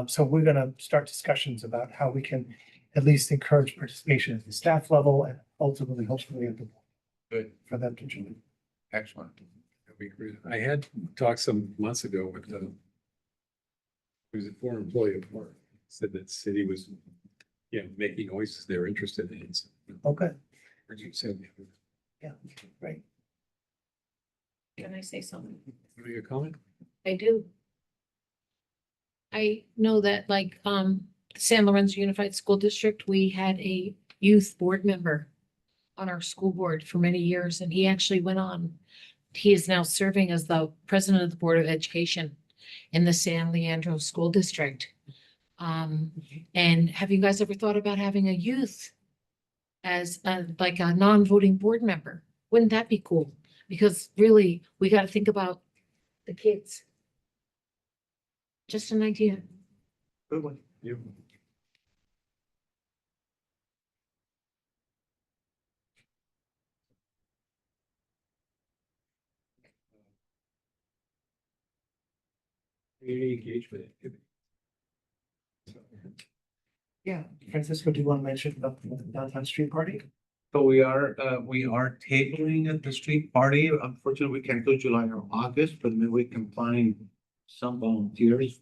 so we're gonna start discussions about how we can at least encourage participation at the staff level and ultimately, hopefully, at the board Good. for them to join. Excellent. That'd be great. I had talked some months ago with who was a former employee of Park, said that city was, making noises they were interested in. So, Okay, you said, yeah, great. Can I say something? your comment? I do. I know that like, San Lorenzo Unified School District, we had a youth board member on our school board for many years, and he actually went on. He is now serving as the president of the Board of Education in the San Leandro School District. And have you guys ever thought about having a youth as like a non-voting board member? Wouldn't that be cool? Because really, we got to think about the kids. Just an idea. Good one. You. Community engagement activity. Yeah, Francisco, do you want to mention about the downtown street party? So we are tabling at the street party. Unfortunately, we can't do July or August, but maybe we can find some volunteers.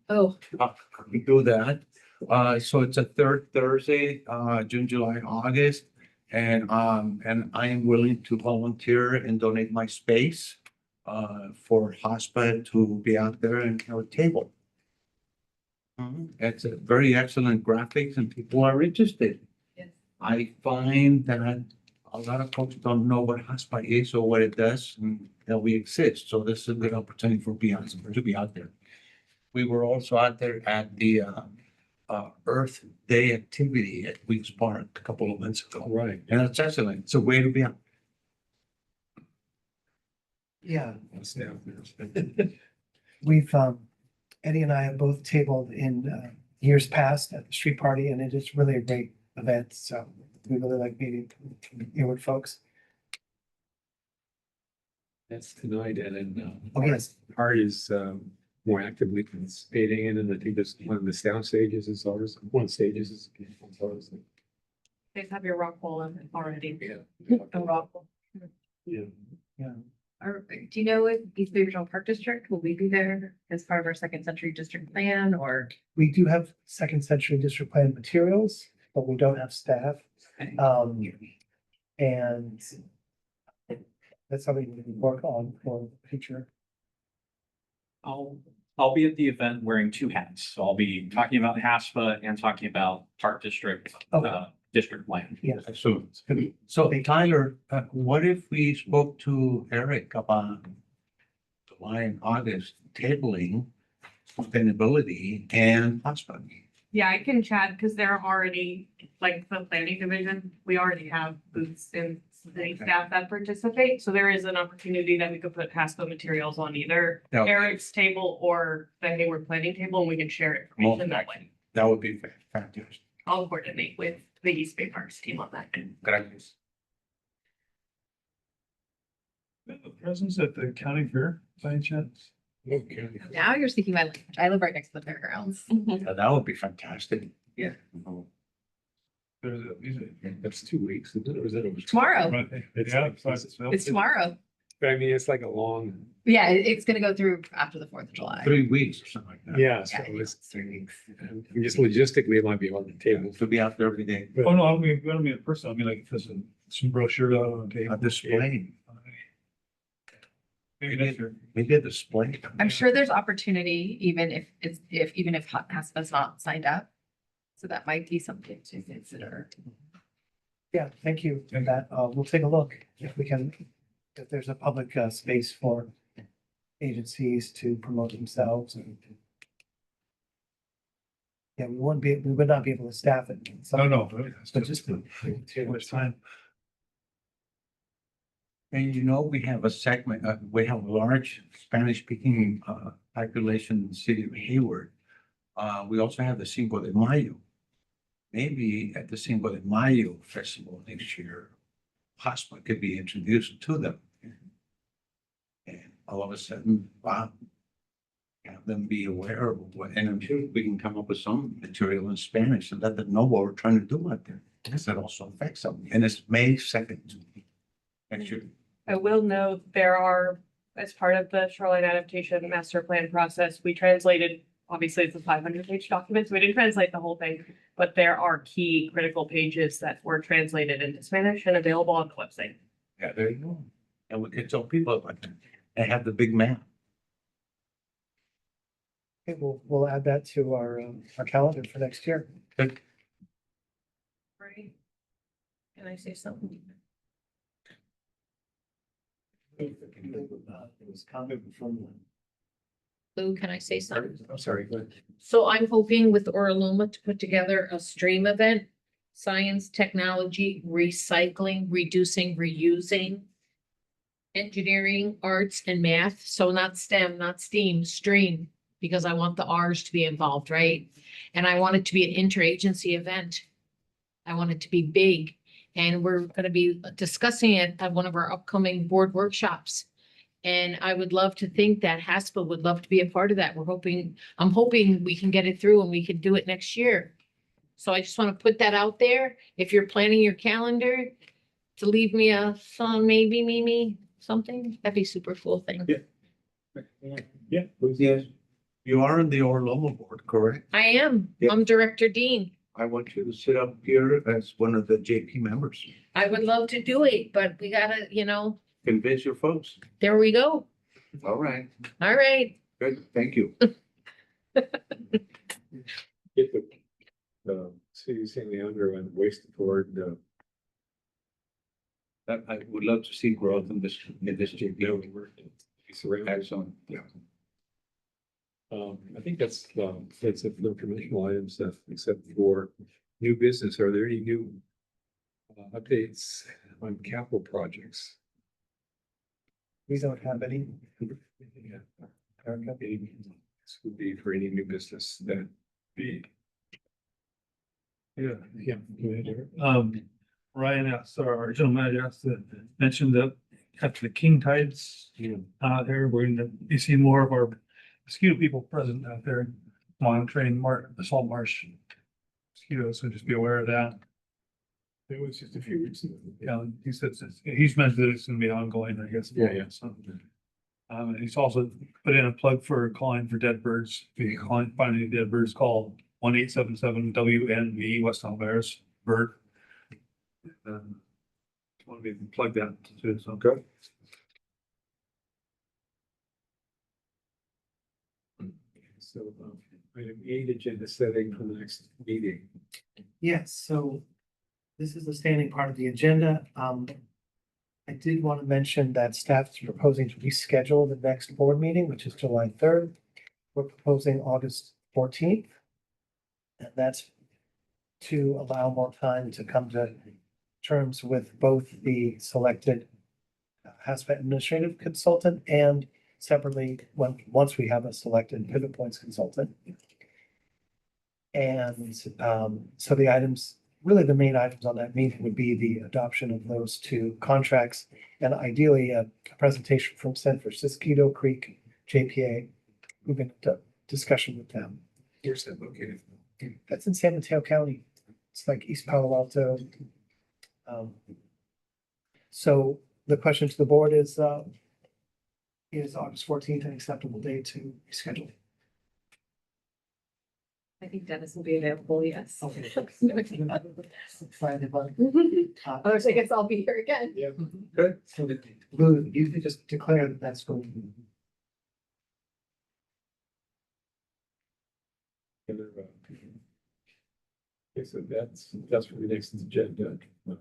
Oh, We do that. So it's a third Thursday, June, July, August. And I am willing to volunteer and donate my space for HASPA to be out there and have a table. It's a very excellent graphics and people are interested. Yes. I find that a lot of folks don't know what HASPA is or what it does and that we exist. So this is a good opportunity for Beyonce to be out there. We were also out there at the Earth Day activity at Weeks Park a couple of months ago. Right. And it's excellent. It's a way to be out. Yeah, Staff. we've, Eddie and I have both tabled in years past at the street party, and it is really a great event, so we really like meeting Hayward folks. That's tonight, and then, Oh, yes, Art is, more actively participating in, and I think that's one of the sound stages is ours, one stages is ours. You guys have your rock pool in already. Yeah. The rock pool. Yeah. Do you know if East Bay Regional Park District, will we be there as part of our second century district plan or? we do have second century district plan materials, but we don't have staff. And that's something we can work on for the future. I'll be at the event wearing two hats. So I'll be talking about HASPA and talking about Park District, Okay. district plan. Yeah. So Tyler, what if we spoke to Eric about July and August tabling sustainability and HASPA? Yeah, I can chat because they're already, like the planning division, we already have booths and city staff that participate. So there is an opportunity that we could put HASPA materials on either Yeah. Eric's table or the Hayward planning table, and we can share Most information that way. That would be fantastic. I'll coordinate with the East Bay Parks team on that. Gracias. Presence at the county fair by any chance? Okay. Now you're speaking my language. I live right next to the fairgrounds. That would be fantastic. Yeah. That's 2 weeks, isn't it? Or is it over? Tomorrow. Yeah. It's tomorrow. But I mean, it's like a long, Yeah, it's gonna go through after the 4th of July. 3 weeks or something like that. yeah, so Yeah, it's, 3 weeks. just logistically, it might be on the table. To be out there every day. Oh, no, I mean in person, I mean like if there's some brochure out on the A table. display, Maybe next year. maybe a display. I'm sure there's opportunity, even if HASPA's not signed up. So that might be something to consider. Yeah, thank you for that. We'll take a look if we can, if there's a public space for agencies to promote themselves and. Yeah, we would not be able to staff it. No. But just too much time. And you know, we have a segment, we have a large Spanish speaking population in the city of Hayward. We also have the Cinco de Mayo. Maybe at the Cinco de Mayo festival next year, HASPA could be introduced to them. And all of a sudden, wow, have them be aware of what, and I'm sure we can come up with some material in Spanish and let them know what we're trying to do out there. Because that also affects them. And it's May 2nd. Next year. I will note there are, as part of the shoreline adaptation master plan process, we translated, obviously it's a 500-page document, so we didn't translate the whole thing, but there are key critical pages that were translated into Spanish and available on the website. Yeah, there you go. And we could tell people about that. And have the big map. Okay, we'll add that to our calendar for next year. Right. Can I say something? It was comment from. Lou, can I say something? I'm sorry, go ahead. So I'm hoping with Oraloma to put together a stream event, science, technology, recycling, reducing, reusing, engineering, arts and math. So not STEM, not STEAM, stream, because I want the R's to be involved, right? And I want it to be an interagency event. I want it to be big. And we're going to be discussing it at one of our upcoming board workshops. And I would love to think that HASPA would love to be a part of that. I'm hoping we can get it through and we can do it next year. So I just want to put that out there. If you're planning your calendar to leave me a song, maybe, Mimi, something, that'd be super cool thing. Yeah. Yes. You are on the Orloma board, correct? I am. Yeah. I'm Director Dean. I want you to sit up here as one of the JP members. I would love to do it, but we gotta, Convince your folks. there we go. All right, All right. good, thank you. Get the city San Leandro and waste toward I would love to see growth in this JP. Excellent. Yeah. I think that's it for informational items, except for new business. Are there any new updates on capital projects? We don't have any. Yeah. This would be for any new business that be. Yeah. Yeah. go ahead, Eric. Ryan asked, our general manager asked to mention that after the king tides, there, we're gonna be seeing more of our mosquito people present out there monitoring the salt marsh mosquitoes, so just be aware of that. It was just a few weeks ago. Yeah, he said, he's mentioned that it's gonna be ongoing, I guess. Yeah. So, and he's also put in a plug for calling for dead birds. If you find any dead birds, call 1-877-WNV West Alvarez bird. Want me to plug that too, so okay. So, item 8, agenda setting for the next meeting. Yes, so this is the standing part of the agenda. I did want to mention that staff is proposing to reschedule the next board meeting, which is July 3rd. We're proposing August 14th. And that's to allow more time to come to terms with both the selected HASPA administrative consultant and separately, once we have a selected pivot points consultant. And so the items, really the main items on that meeting would be the adoption of those two contracts and ideally a presentation from San Francisco Creek JPA. We've been in discussion with them. Here's that located. That's in San Mateo County. It's like East Palo Alto. So the question to the board is August 14th an acceptable date to reschedule? I think Dennis will be available, yes. Okay. Otherwise, I guess I'll be here again. Yeah. Good. So Lou, you could just declare that that's going to. Okay, so that's for the next agenda. Yeah.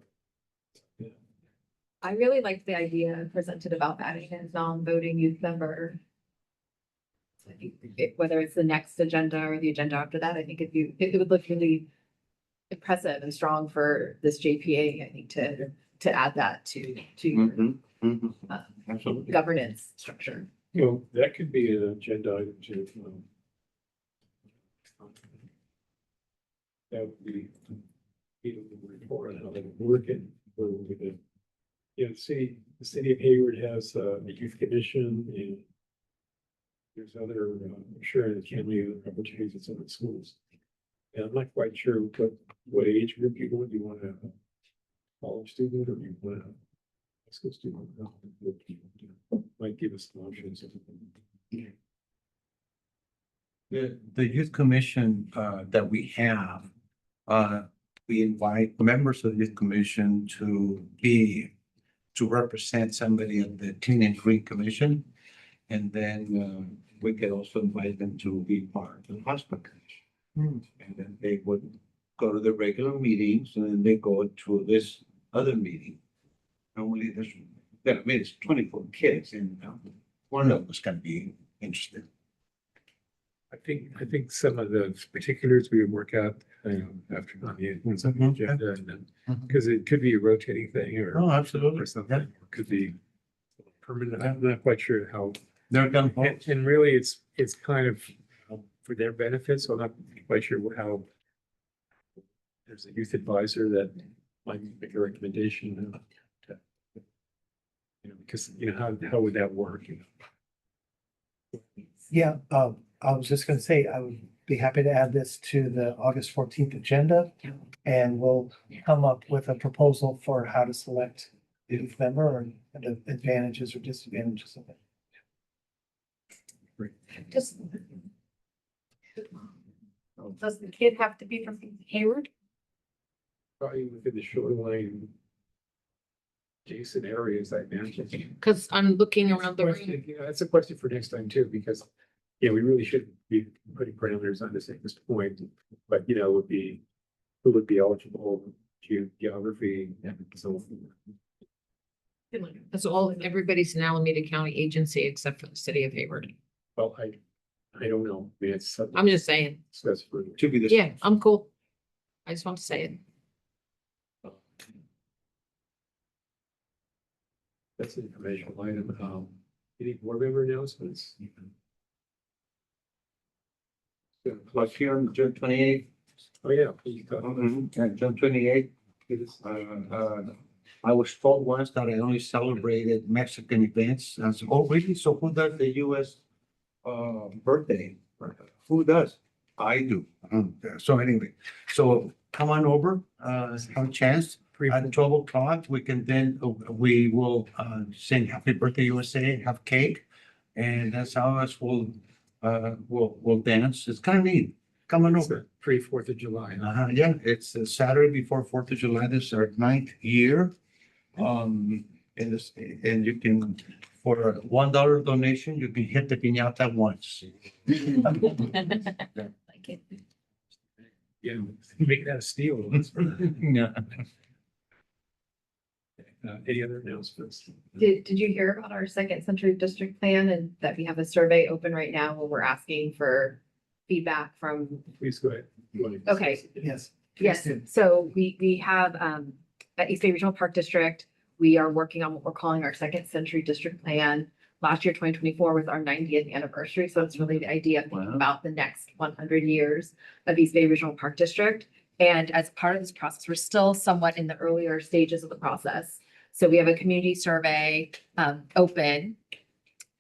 I really liked the idea presented about adding a non-voting youth member. So I think whether it's the next agenda or the agenda after that, I think it would look really impressive and strong for this JPA, I think, to add that to your Absolutely. governance structure. You know, that could be an agenda item too. That would be, report on how they work it, where we're gonna. You know, the city of Hayward has a youth commission and there's other, I'm sure in the county, opportunities at some of the schools. And I'm not quite sure what age group you want. Do you want to have a college student or do you want to have a high school student? Might give us some options. The youth commission that we have, we invite members of the youth commission to represent somebody at the Clean and Green Commission. And then we could also invite them to be part of the HASPA commission. And then they would go to the regular meetings and then they go to this other meeting. Normally it's 24 kids and one of them is going to be interested. I think some of the particulars we would work out, after on the agenda, and then, because it could be a rotating thing or. Oh, absolutely. Or something, or could be permanent. I'm not quite sure how. They're going to. And really, it's kind of for their benefit, so I'm not quite sure how. There's a youth advisor that might make a recommendation. Because, how would that work? Yeah, I was just gonna say, I would be happy to add this to the August 14th agenda. And we'll come up with a proposal for how to select the youth member and the advantages or disadvantages of it. Does the kid have to be from Hayward? Probably within the shoreline adjacent areas, I imagine. Because I'm looking around the room. Question, that's a question for next time too, because, we really shouldn't be putting parameters on this at this point, but, would be, who would be eligible, geography, and so. That's all, everybody's an Alameda County agency except for the city of Hayward. Well, I don't know. I mean, it's something. I'm just saying. Discuss further. To be Yeah, I'm cool. I just want to say it. That's an informational item. Any board member announcements? Like here on June 28th, Oh, yeah. Please go. June 28th, I was told once that I only celebrated Mexican events. And I said, oh, really? So who does the US birthday? Who does? I do. So anyway, so come on over, have a chance. At 12 o'clock, we can then, we will sing Happy Birthday USA, have cake. And that's how us we'll dance. It's kind of neat. Come on over. Pre-4th of July. Yeah, it's a Saturday before 4th of July. This is our 9th year. And you can, for a $1 donation, you can hit the piñata once. Like it. Yeah, make that a steal. Yeah. Any other announcements? Did you hear about our second century district plan and that we have a survey open right now where we're asking for feedback from, Please go ahead. You wanna- Okay. Yes. yes, so we have, at East Bay Regional Park District, we are working on what we're calling our second century district plan. Last year, 2024 was our 90th anniversary, so it's really the idea of thinking Wow. about the next 100 years of East Bay Regional Park District. And as part of this process, we're still somewhat in the earlier stages of the process. So we have a community survey open.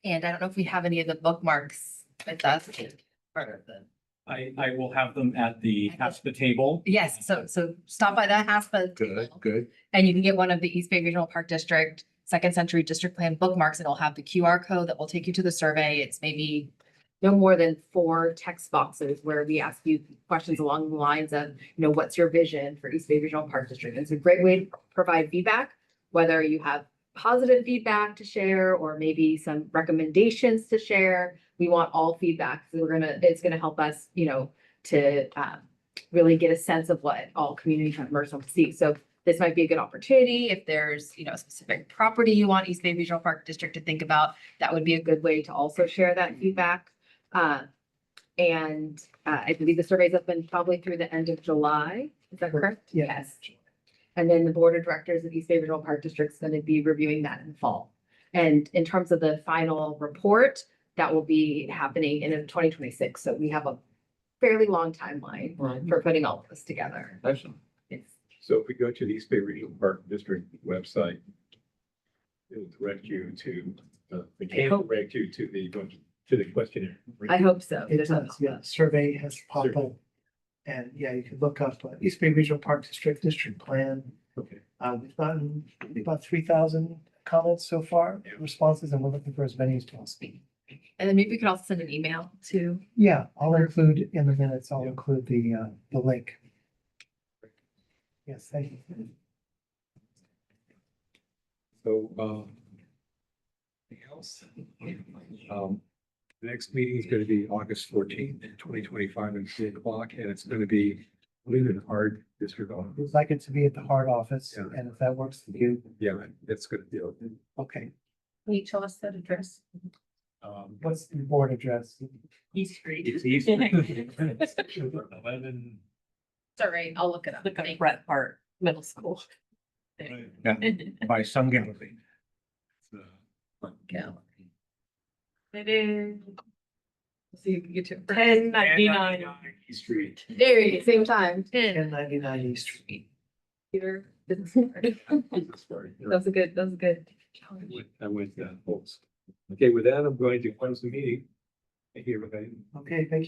And I don't know if we have any of the bookmarks with us. Part of the. I will have them at the HASPA table. Yes, so stop by the HASPA. table, Good. And you can get one of the East Bay Regional Park District Second Century District Plan bookmarks. It'll have the QR code that will take you to the survey. It's maybe no more than 4 text boxes where we ask you questions along the lines of, what's your vision for East Bay Regional Park District? It's a great way to provide feedback, whether you have positive feedback to share or maybe some recommendations to share. We want all feedback. So it's gonna help us, to really get a sense of what all community members want to see. So this might be a good opportunity. If there's, a specific property you want East Bay Regional Park District to think about, that would be a good way to also share that feedback. And I believe the survey's open probably through the end of July. Is that correct? Yeah. Yes. And then the Board of Directors of East Bay Regional Park District is going to be reviewing that in the fall. And in terms of the final report, that will be happening in 2026. So we have a fairly long timeline for putting all of this together. Excellent. It's So if we go to the East Bay Regional Park District website, it'll direct you to, it can direct you to the questionnaire. I hope so. It does, yeah. Survey has popped up. And yeah, you can look up East Bay Regional Park District Plan. Okay. We've gotten about 3,000 comments so far, Yeah. responses, and we're looking for as many as possible. And then maybe we could also send an email to. Yeah, I'll include in the minutes, I'll include the link. Yes, thank you. So, anything else? The next meeting is going to be August 14th, 2025 at 3:00, and it's going to be, I believe, in Hard District Office. We'd like it to be at the Hard Office, Yeah. and if that works for you, Yeah, that's going to be open. okay. Can you tell us that address? What's the board address? East Street. It's East. 11. It's all right, I'll look it up. Look at Thank Brett Park Middle School. Yeah, by some gallery. you. It is So you can get to. 1099. East Street. There you go, same time. 1099 East Street. Peter, business card. Sorry. That was a good. I went, folks. Okay, with that, I'm going to close the meeting. Thank you, everybody. Okay, thank you.